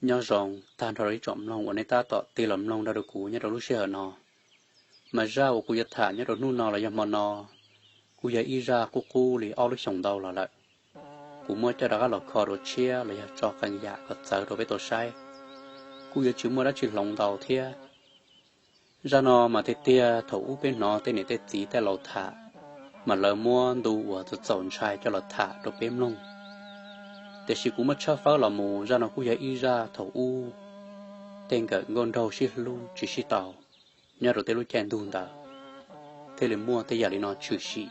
nhớ rồng ta rồi trộm lòng của người ta tọt tì lầm lòng đã được cú nhớ rồi lúc xưa nọ mà ra của cú giật thả nhớ rồi nu nọ là yam nọ cú giật y ra cú lì ao lúc sống đầu là lại cú mới cho đó là kho đồ chia là cho căn nhà có sợ rồi với tổ sai cú giật chữ mới đã chỉ lòng đầu thia ra nọ mà thế tia thủ bên nọ tên này tên chỉ tên lầu thả mà lỡ mua đủ của tự dọn trai cho lầu thả rồi bếm lôngแต่สิกูมาชอบฟ้าหล่อหมูra nóกูอยากอีra thầu u tên cả ngon đầu xí lu chỉ xí tàu nhớ rồi tên lu chèn đun ta thế là mua thế giờ đi nó chửi xí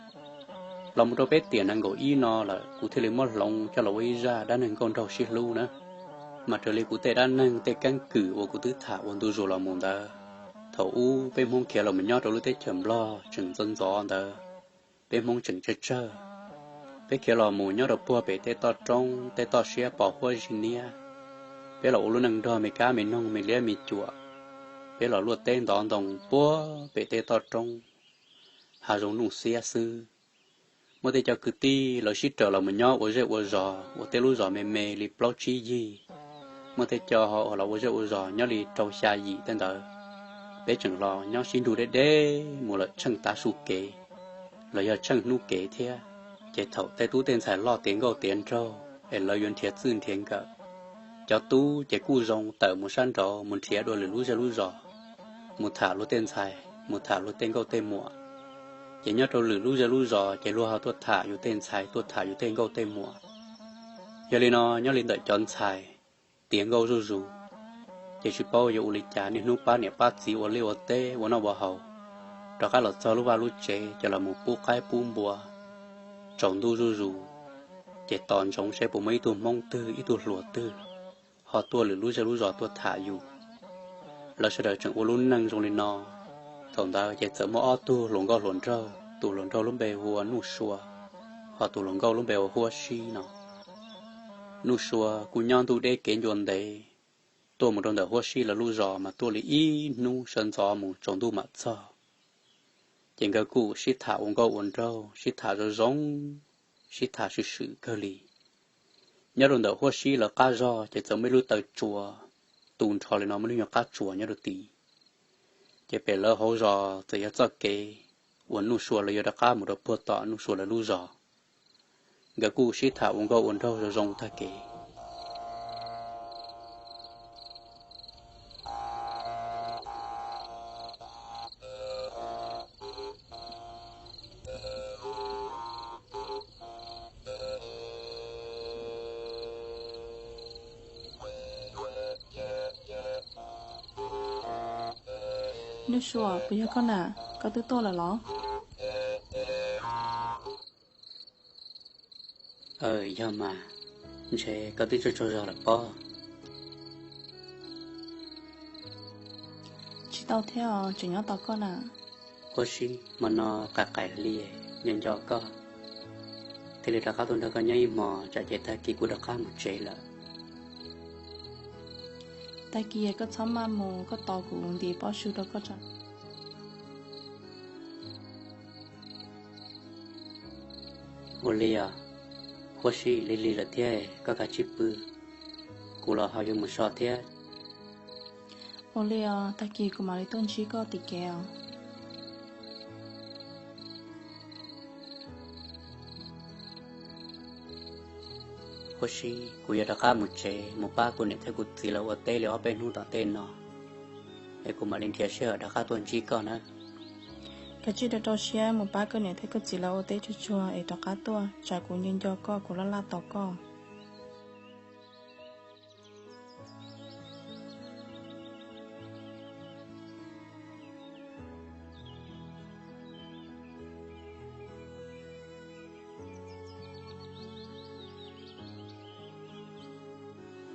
lòng một đôi bé tiền ăn gỗ y nó làกูthế là mua lòng cho lầu y ra đã nên con đầu xí lu nữa mà trở lạiกูtê đã nên tê căng cử vàกูtứ thảวันtu rồi lòng mồm ta thầu u bên mông kia là mình nhớ rồi lu tê chầm lo chừng dân gió ta bên mông chừng chơi chơi bé kia lò mù nhớ được bùa bé tê to trong tê to xía bỏ hoa ginia bé lò luôn nâng đo mấy cá mấy nông mấy lẽ mấy chùa bé lò luôn tên đón đồng bùa bé tê to trong hà giống nung xía sư mỗi tê cho cứ ti lò xí trở là mình nhớ ở dưới ở giò ở tê lú giò mê mê li plau chi gì mỗi tê cho họ là ở dưới ở giò nhớ li trâu xa gì tên đó bé chẳng lò nhớ xin đủ đê một là chân ta su kế là giờ chân nu kế thế chế thầu tại tú tên xài lo tiền gạo tiền trâu để lợi dụng thiệt dương thiện cả cho tú chế cu rong tờ một san trâu một thiệt đôi lúa ra lúa giò một thả lúa tên xài một thả lúa tên gạo tên mùa chế nhớ trâu lúa ra lúa giò chế lúa hao tuột thảอยู่tên xài tuột thảอยู่tên gạo tên mùa giờ lên nó nhớ lên đợi chọn xài tiền gạo rú rú chế chụp bao giờ uli chả nên núp ba nè ba chỉ ở liêu ở tê ở nó bỏ hậu đó cái lợt cho lúa ba lúa chế cho là một bút cái bún bùa trồng tu rú rú chế tòn trồng sẽ bộ mấy tu mông tư ít tu lúa tư họ tua lúa ra lúa giò tua thảอยู่là sẽ đợi trận u lún năng trong lên nọ tổng ta chế sớm mò tu lồng gạo lồng trâu tu lồng trâu lồng bè hùa nụ xua họ tu lồng gạo lồng bè hùa xi nọ nụ xua cú nhon tu đế kén yuan đế tu một đòn đỡ hùa xi là lúa giò mà tu lì y nụ sơn giò một trồng tu mặt giò trên cái cú xí thả ông gạo uốn trâu xí thả rồi giống xí thả sự cơ lì nhớ đồn đỡ hoa xí là cá giò chỉ giống mấy lúa tờ chùa tuôn trò lên nó mới lúa cá chùa nhớ được tí chỉ phải lỡ hậu giò thì cho cái uốn nụ xùa là giờ cá một đợt bớt tọ nụ xùa là lúa giò cái cú xí thả ông gạo uốn trâu rồi giống thay cái nếu sủa bây giờ con à có thứ to là ló giờ mà sẽ có tí cho ra là có chỉ tao theo chỉ nhớ tao con à hoa xí mà nó cả cải lìa nhân cho có thì là các tuần đó có nhảy mò chạy chạy ta kỳ của đặc cá một chế là tại kia có chấm mà mù có tao cũng đi bao nhiêu đó có chắc Olia hoa xí lì là thế có cả chip bự cụ là họ dùng một sọ thế Olia tại kia cũng mà lấy tôn chỉ có tì kèo hoa xí cụ giờ đặc cá một chế một ba cụ này theo cụ chỉ là ở tây là ở bênนู้นต่อtên nó để cụ mà lên thiệt sẽ ở đặc cá tuần chỉ có nữa cái chuyện đó tao xia một ba cái này thấy có chỉ là ô tế chua chua ấy tao cá tua trái cũng nhân do co cũng la tao co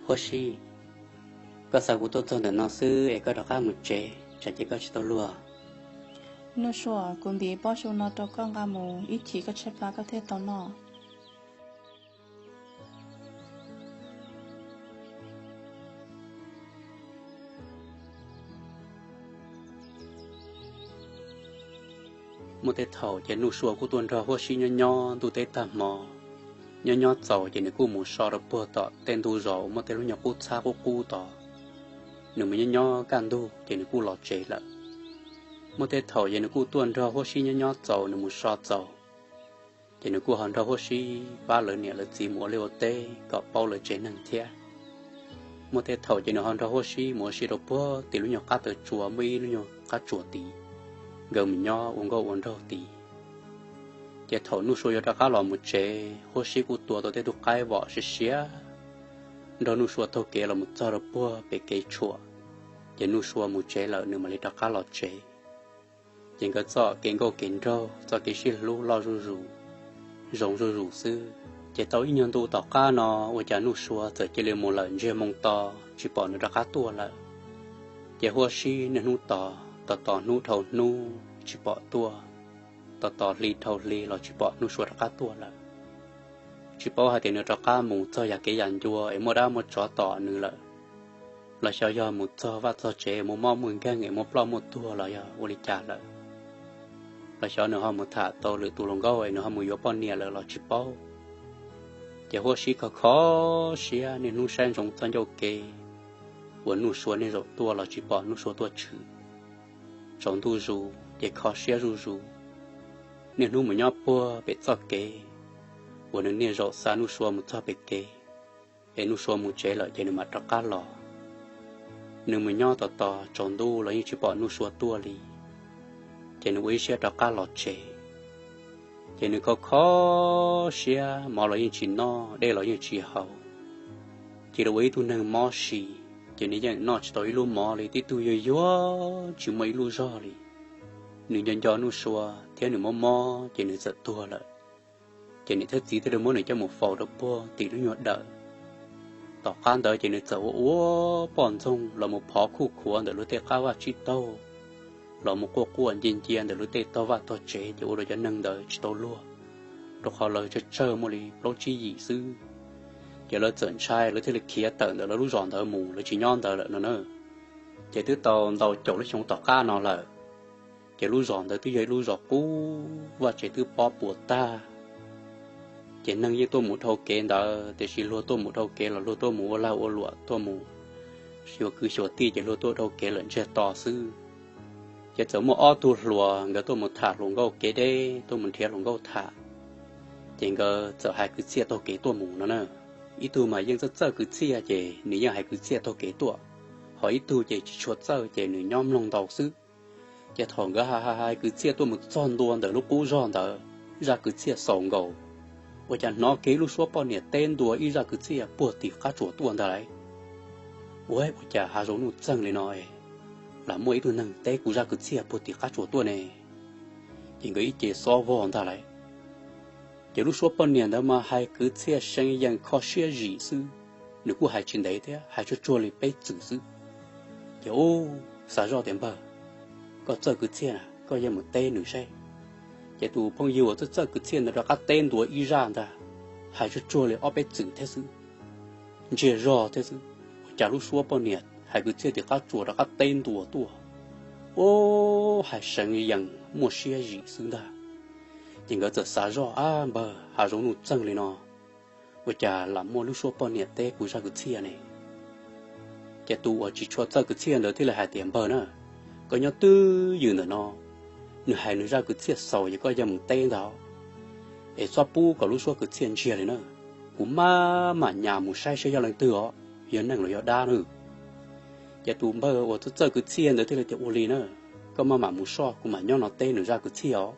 hoa xí có sao cụ tốt hơn để nó xứ ấy có đặc cá một chế chả chỉ có chỉ tao lùa nếu sủa cũng đi bao nhiêu nó tao con gà mù ít chỉ có chép lá có thể tao nọ một tết thầu chỉ nụ sủa của tuần trò hoa xí nho nho tu tết tạm mò nhỏ giàu chỉ nên cú một sò được bữa tọ tên tu rồi mà tên lúc nhỏ cú xa cú tọ nếu mà nhỏ can tu chỉ nên cú lọt chế lại một tên thầu chỉ nên cú tuần ra hoa xí nhỏ giàu nếu một sò giàu chỉ nên cú hòn ra hoa xí ba lời nhẹ là gì mua liều tê có bao lời chế năng thiệt một tên thầu chỉ nên hòn ra hoa xí mua xí được bữa thì lúc nhỏ cá từ chùa mi lúc nhỏ cá chùa tí gồm nhỏ uống gạo uống rau tí chỉ thầu nu sôi cho cá lò một chế hoa xí cú tua tôi thấy tôi cái vỏ xí xía đó nu sôi thâu kế là một giờ được bữa bị kế chùa chỉ nu sôi một chế là nếu mà lấy cho cá lò chế chỉ có cho kiến câu kiến rau cho cái xí lú lo rồng rủ sư chỉ tới nhân tu tỏ cá nó ở nhà nu sôi giờ chỉ lấy một lần chơi mông to chỉ bỏ nó ra cá tua lại chỉ hoa xí nên nu tỏ nu thầu nu chỉ bỏ tua tỏ li thầu li là chỉ bỏ nu sôi ra cá tua lại chỉ bỏ hai tiền nữa ra cá mù cho nhà cái dàn chùa em mua đá mua chó tỏ nữa là sao giờ một cho và cho chế một mò mường cái nghề một lo một tua là giờ vô đi trả lại là sao nữa họ một thả tàu lưỡi tù lồng gấu ấy nữa họ một yếu bao nhiêu là chỉ bỏ chỉ hoa xí có khó xí nên nu sen trong chân dâu kê muốn nu xuống nên rồi tua là chỉ bỏ nu xuống tua chữ trong tu rù chỉ khó xí rù nên nu một nhóc bua bị cho kê muốn nên rồi xa nu xuống một cho bị kê để nu xuống một chế lại cho nên mà cho cá lò nếu mình nhỏ tỏ tròn đu là như chỉ bỏ nu xua tua li, chỉ nên với xe cho cá lọt chế, chỉ nên có khó xe mà là như chỉ no, đây là như chỉ hậu, chỉ là với tu nâng mò xì, chỉ nên như nó chỉ tới lu mò li, tí tu yo chỉ mấy lu gió li, nếu nhân cho nu xua, theo nếu mò chỉ nên giật tua lại, chỉ nên thích gì thì được muốn để cho một phò được bua, tí nó nhọt đợi. tỏ can đời chỉ nên走bọn trong là một phó khu khuẩn để lúc tết cao và chỉ tàu là một cuộc cuốn chiến chiến để lúc tết tàu và tàu chế để ủa cho nâng đời chỉ tàu lúa rồi họ lời cho chơi một lý lâu chi gì sư giờ là dẫn sai là thế là kia tận để là lúc dọn đời mù là chỉ nhon đời nữa nữa chỉ thứ tàu chỗ là trong tàu ca nó là chỉ lúc dọn đời thứ giấy lúc dọn cũ và chỉ thứ bỏ bùa ta chỉ nâng như tôi muốn thâu kế đó thì chỉ lo tôi muốn thâu kế là lo tôi muốn lao ô lụa tôi muốn sửa cứ sửa ti chỉ lo tôi thâu kế lẫn chơi tỏ sư chỉ giống một ô tu lụa người tôi muốn thả lồng gấu kế đây tôi muốn thiệt lồng gấu thả chỉ người giờ hai cứ chia thâu kế tôi muốn nó nè ít tu mà nhưng rất giờ cứ chia chỉ nếu như hai cứ chia thâu kế tôi hỏi ít tu chỉ chuột giờ chỉ nếu nhóm lồng đầu sư chỉ thằng cái hai cứ chia tôi một tròn luôn từ lúc cũ tròn từ ra cứ chia sòng gấu và chẳng nó kế lúc số bao nhiêu tên đùa ý ra cứ chia bùa tỉ cá chuột tuần đấy ôi và chả hà giống nụ chân lên nói là mỗi đứa nâng té cũng ra cứ chia bùa tỉ cá chuột tuần này chỉ có ý chế so vòn ta lại chỉ lúc số bao nhiêu đó mà hai cứ chia sinh yang khó chia gì sư nếu cũng hai chuyện đấy thế hai cho chua lại bé chữ sư chỉ ô xả rõ tiền bờ có chơi cứ chia có như một tên nữa say chỉ tụ phong yêu ở这个钱的那tên多依然的，还是做了200字才是，这热才是。假如说半年，还个这的他做了个tên多，哦，还生一样莫些意思的，应该这啥热啊不，还容易挣了呢。我家làm莫lúc说半年的不是个钱呢，这tụ我只说这个钱的，这来还点不呢，个要tưอยู่呢。nửa hai nửa ra cứ chia sầu chỉ có dòng tên đó, để xóa pu có lúc xóa cứ chia chia này nữa, cũng mà nhà một sai sẽ do lần từ đó, giờ năng là do đa nữa, giờ tụi bơ ở chỗ chơi cứ chia nữa thì là chỗ oli nữa, có mà một xóa cũng mà nhau nó tên nửa ra cứ chia đó,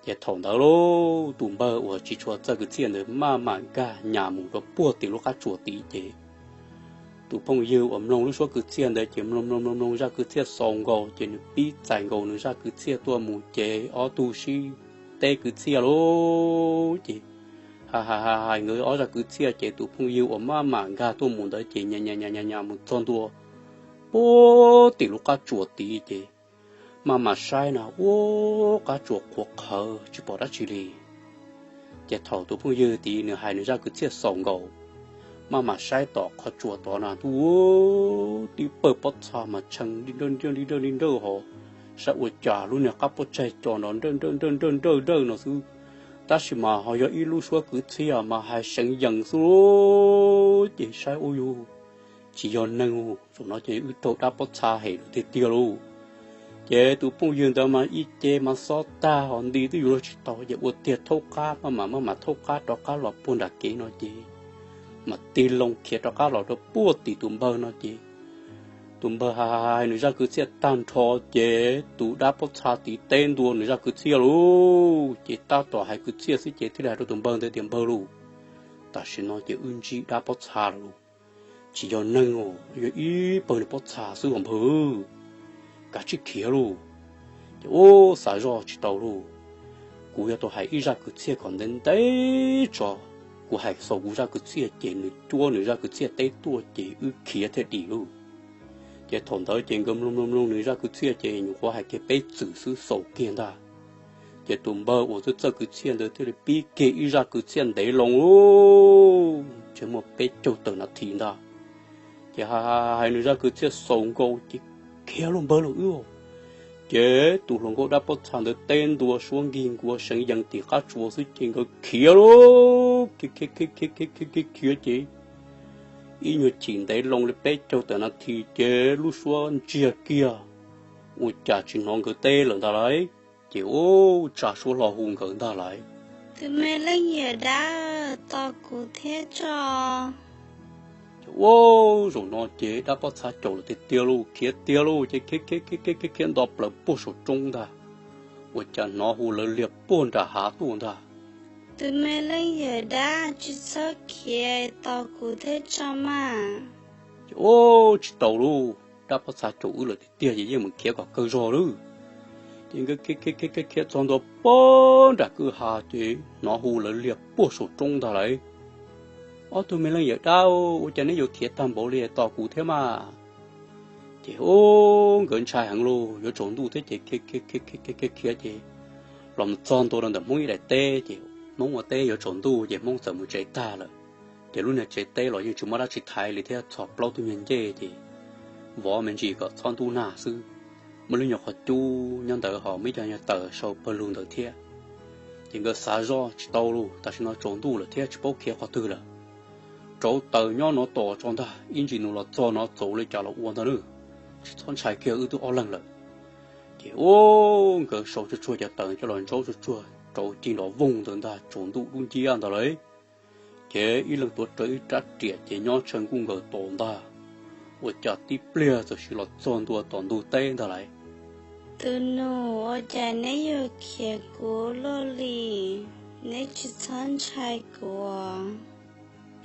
giờ thòng đó lô tụi bơ ở chỉ cho chơi cứ chia nữa mà cả nhà một đó bua tiền lúc khác chuột tí chứ. tụ phong yêu ẩm nông lúc số cứ chia đấy chỉ nông ra cứ chia sòng gầu chỉ bị giải gầu nữa ra cứ chia tua mù chế ở tu sĩ tê cứ chia lô chỉ hai người ở ra cứ chia chỉ tụ phong yêu ẩm mà gà tua mù đấy chỉ nhà một con tua ô tỷ lúc cá chuột tí chỉ mà sai nào ô cá chuột cuộc khờ chỉ bỏ ra chỉ đi chỉ thầu tụ phong yêu tí nữa hai nữa ra cứ chia sòng gầu mà sai tỏ khó chùa tỏ nào tu đi bờ bát xa mà chẳng đi đơn họ sao ở trả luôn nè các bát chạy tròn nó đơn nó sư ta chỉ mà họ giờ ít lúc xưa cứ thế mà hay sinh dần số chỉ sai ôi u chỉ do năng rồi nó chỉ ưu tố đã bắt xa hệ thì tiêu luôn chế tụ phong dương đó mà ít chế mà xóa ta hòn đi tới rồi chỉ tao giờ uất tiệt thâu cá mà thâu cá đó cá lọt buôn đặc kỹ nó chỉ mà tì lông kia đó cá lọt đó bua tì tụm bơ nó chỉ tụm bơ hai người ra cứ xe tan thò chế tụ đã bắt xa tì tên đua người ra cứ xe luôn chế ta tỏ hay cứ xe xí chế thế là tụm bơ tới tiền bơ luôn ta xin nói chế ưng chi đã bắt xa luôn chỉ do nâng ồ giờ ít bơ được bắt xa sư hồng hư cả chiếc kia luôn, ô xài rồi chỉ tàu luôn, cú ya tôi hay ít ra cứ xe còn đến đấy cho, cú hay sau cú ra cứ xe chèn nữa chua nữa ra cứ xe té tua chè kia thế đi luôn, chè thằng tới chèn gom lum nữa ra cứ xe chèn nhiều quá hay cái bé xử sư sầu kiên ta, chè tụm bơ của tôi cứ xe được thế là bi kê ít ra cứ xe đấy lòng luôn, chè một bé trâu tờ nó thìn ta, chè hai nữa ra cứ xe sầu câu chè kia luôn bơ luôn ưu, chế tụ lòng cô đã bắt thằng được tên đùa xuống ghiền của sinh dân thì khác chúa sự chuyện cái kia luôn, kia chế, ý như chuyện đấy lòng lên bé châu tận thì chế lúc xuống chia kia, ôi cha chỉ nói cái tê lần ta lấy, chế ô cha số lò hùng gần ta lại, từ mấy lần giờ đã tao cụ thế cho ô rồi nó chế đã bắt xa chỗ thì tiêu luôn chế cái đọc là bố số trung ta ôi cha nó hù lỡ liệp buồn đã há tuôn ta từ mấy lần giờ đã chỉ sợ kia tao cụ thế cho mà ô chỉ tàu luôn đã bắt xa chỗ là thì tiêu gì mình kia có cơ rồi luôn thì cái trong đó buồn đã cứ há chế nó hù lỡ liệp bố số trung ta lại tụi mình lên giờ đâu, cho nên dù thiệt tam bộ liệt tỏ cụ thế mà, chị gần trai hàng lô, giờ trốn đủ thế chị kia chị, làm tròn tôi đang đợi mũi để tê chị, mong một tê giờ trốn đủ chị mong sợ một trái ta rồi, chị lúc này trái tê rồi nhưng chúng ta chỉ thay lấy theo chọc lâu tụi mình chơi chị, võ mình chỉ có tròn đủ nà sư, mà lúc nhỏ họ chu nhân tờ họ mới cho nhân tờ sau bờ luôn tờ thiệt, chỉ có xả gió chỉ tàu luôn, ta chỉ nói trốn đủ là thiệt chỉ bao kia họ tư là chỗ tờ nhau nó to trong ta, in chỉ nó là cho nó走lấy trả là uốn ta nữa, con trai kia ư tôi o lăng rồi, thì ô cái số cho chua cho tờ cho lần số cho chua, chỗ chỉ nó vùng tận ta trốn tụ luôn chi ăn ta lấy, chế ít lần tôi chơi trát triệt chế nhau chân cũng gỡ tổn ta, và chả tiếp lia rồi chỉ là chọn tôi tổn tụ tên ta lấy, từ nô ở nhà này giờ kia của loli, này chỉ con trai của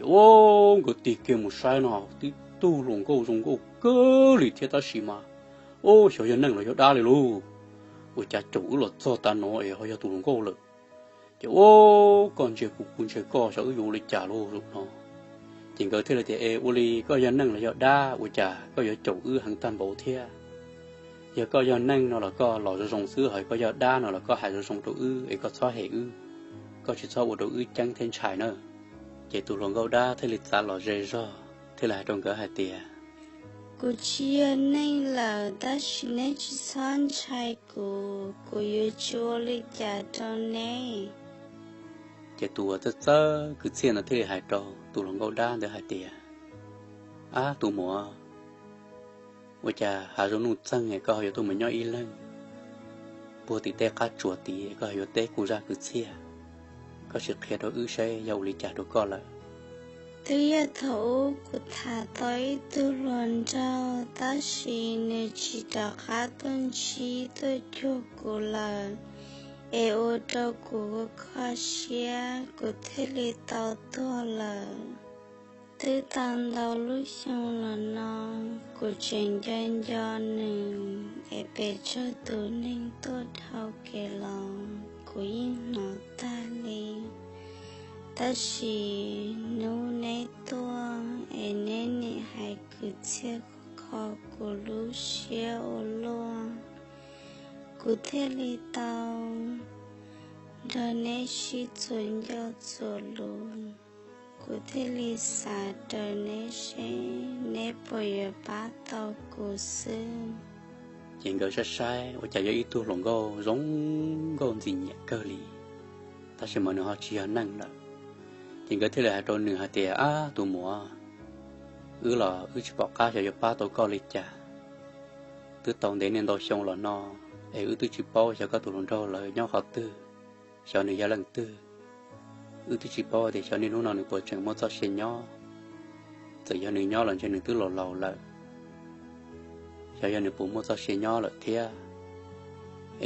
ô cái tiệt kia một sai nào tí tu lồng câu cơ lì thiết ta xí mà ô小人能了要打了喽我家主了做单喏也好要tu lồng câu了就ô còn chưa cụ cũng chưa có sở dụng lịch trả lô rồi nó chỉ có thế là thì ô lì có nhân năng là要đa我家có要chủ hàng tam bảo thế giờ có nhân năng nó là có lò rồi dùng xứ hỏi có要đa nó là có hải rồi dùng chủ có xóa hệ có chỉ xóa chủ trắng thêm trái nữa chỉ tụ lòng gấu đá thế lịch xa lò rê rò thế là trong cỡ hai tia cô chia nên là ta chỉ nên chỉ son trai cô yêu chúa lịch trả cho này chỉ tụ ở tất cứ xiên là thế hai trò tụ lòng gấu đá để hai tia tụ mùa ôi cha hà rô nụt sang ngày có hiểu tụ mình nhau y lên bùa tí tê cá chùa tí có hiểu tê cụ ra cứ xia có sự kia đó xe giàu lý trả đồ con lại từ giờ thấu của thả tới từ lần trao ta chỉ nên chỉ đọc khá tuần chi tôi cho cô là ô đâu của khó xe của thế lý tao to là từ tàn đầu lúc xong là nó của chuyện dân do nên bé cho tôi nên tốt hậu kể lòng của yên nó ta li ta chỉ nô nê tua nên hai cứ chia khó của lúc xe ô lô của thế li tao đó nê chỉ chuẩn cho chỗ luôn của thế li xa đó nê xe nê bồi bá tao của sư chuyện gỡ sai sai và chạy cho ít tu lòng gâu giống gâu gì nhẹ cơ lì ta sẽ mở nửa họ chia năng là chỉ có thể là tròn nửa hạt tiền tụ mùa là chỉ bỏ cá cho ba tổ co lịch trả từ tổng đến nên đồ xong là nó từ chỉ bỏ cho các tụ lồng trâu là nhau họ tư cho nên gia lần tư từ chỉ bỏ thì cho nên lúc nào được bộ trưởng một số xe nhỏ từ cho nên nhỏ lần cho nên từ lầu lại cho nên bộ một số xe nhỏ là thế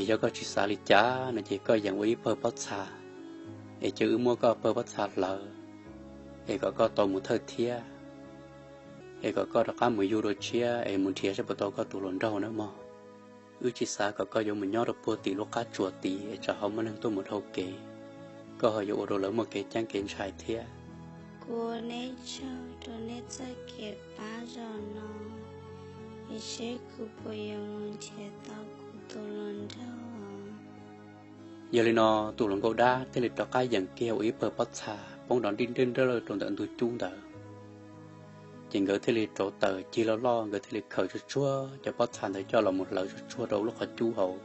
cho có chỉ xả lịch trả nên chỉ có dạng với bờ bắt xả chữ mua có bờ bắt xả là có tàu một thời thế có đặc cam mùi du đồ chia muốn chia sẽ bắt đầu có tụ lộn đâu nữa mà chỉ xa có dùng mình nhớ được bữa tỷ lúc cá chuột tỷ cho họ mới nâng tôi một hộp kế có họ dùng đồ lớn một cái trang kiến trái thế cô nấy cho đồ nấy cho kẹp ba rồi nó sẽ cứ bây giờ luôn chia tao của tụ lộn đâu giờ lên nó tụ lộn câu đa thế là đặc cái dạng kêu ý bờ bắt xa bông đón đinh đinh đó là trộn tận tụi chung đó chỉ ngỡ thế li trổ tờ chỉ lo ngỡ thế li khởi cho chua cho bắt thành thấy cho là một lời cho chua đâu lúc họ chu hậu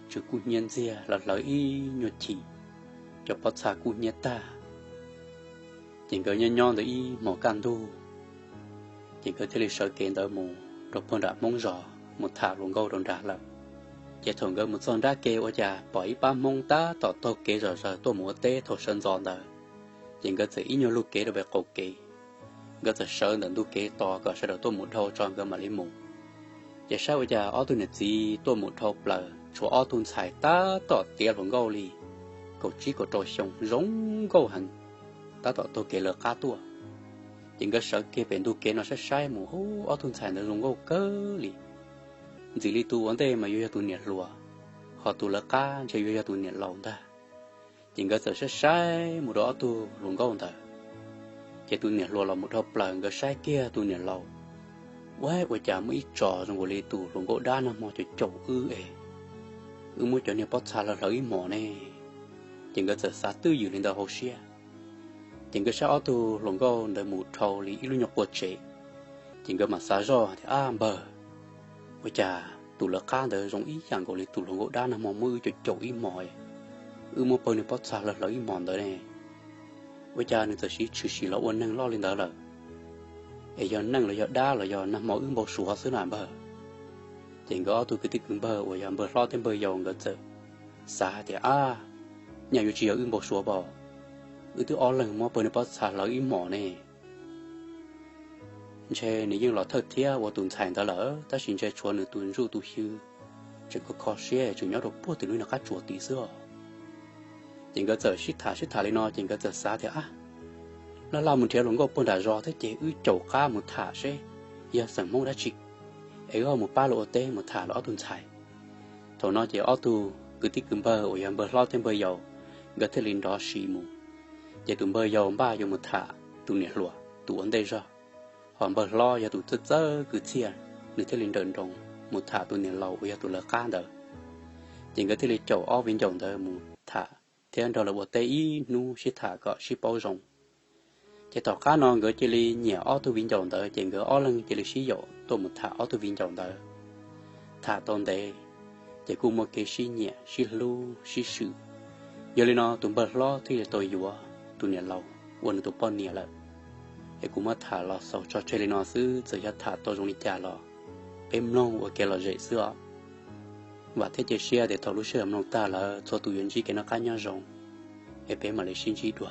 chứ cú nhiên gì là lời y nhột chỉ cho bắt xa cú nhiên ta chỉ ngỡ nhon nhon tới y mỏ can đu chỉ ngỡ thế li sợ kiện tới mù rồi phong đã mông giò một thả luôn câu đồn đá là chỉ thường ngỡ một son đá kêu ở nhà bỏ y ba mông ta tỏ tô kê rồi tô múa tê thổ sơn giòn đó chỉ ngỡ thế y nhiều lúc kê được về cổ kê cái giờ sợ nên tôi kể to cái sẽ đầu tôi một thâu tròn cái mà lấy mùng giờ sau bây giờ ở tôi nhận gì tôi một thâu bờ chỗ ở tôi xài ta tọt tiền von gấu li cậu chỉ có trôi sông giống gấu hằng ta tọt tôi kể lỡ cá tua những cái sợ kia bên tôi kể nó sẽ sai mù hú ở tôi xài nó giống gấu cơ li gì li tu vấn đề mà yêu tôi nhận lúa họ tôi lỡ cá chơi yêu tôi nhận lẩu ta những cái giờ sẽ sai một đó tôi giống gấu ta cái tụi nhện lùa là một hộp lần cái sai kia tụi nhện lâu, quay qua chả mấy trò trong cái tụ luôn gỗ đá nằm mò cho chậu mua cho nhện bắt xa là lấy mỏ này, chỉ cái giờ sát tư dự lên đầu hồ xia, chỉ cái sao tụ luôn gỗ để một thầu lý luôn nhọc quật chế, chỉ cái mà xa gió thì bờ, qua chả tụ là cá để giống ý chẳng cái tụ luôn gỗ đá nằm mò mưa cho chậu mỏi, mua bao nhiêu bắt xa là lấy mỏ đó này. bây giờ nên tôi chỉ là uốn năng lo lên đó là, giờ năng là giờ đa là giờ nằm mò bao số xứ nào bờ, chỉ có tôi cứ tích bờ, bây giờ bờ lo thêm bờ dầu cái giờ, xa thì nhà yêu chỉ ở bao số bờ, tôi ở lần mua bờ này bắt xa là mỏ này, chơi nếu như là thật thiệt, và tuần thành đó lỡ, ta xin chơi chùa nữa tuần ru tu sư, chỉ có khó xe, chỉ nhớ được bữa từ lúc nào các chùa tí xưa. chỉ có giờ xít thả lên nó chỉ có giờ xa thì nó làm một theo luôn có bốn đã rõ thế chế chậu cá một thả xe giờ sẵn mông đã chịu ấy một ba lỗ tê một thả lõ tuần xài thôi nó chỉ ở tu cứ tích bờ ở bờ lo thêm bờ dầu gật thế lên đó xì mù chỉ tụi bờ dầu ba dùng một thả tụi nhẹ lụa tụi vấn đề ra còn bờ lo giờ tụi tớ cứ chia được thế lên đợn đồng một thả tụi nhẹ lầu ở tụi lỡ cá đó chỉ có thế lên chậu ở bên dòng đó một thả thế anh đó là bộ tây nu sẽ thả có sẽ bao rộng chỉ tỏ cá non gửi chỉ li nhẹ ở tu viên dòng đó chỉ gửi ở lần chỉ li sử dụng tôi một thả ở tu viên dòng đó thả tôn đề chỉ cùng một cái sử nhẹ sử lưu sử sự giờ li nó tụi bờ lo thì là tôi vừa tụi nhẹ lâu quên tụi bọn nhẹ lại chỉ cùng một thả lo sau cho chơi li nó xứ giờ cho thả tôi dùng đi trả lo em long và cái lo dễ xưa và thế chế xe để thầu lúc sớm nông ta là cho tụi nhân chỉ cái nó cá nhau rồng, em bé mà lấy xin chỉ đùa.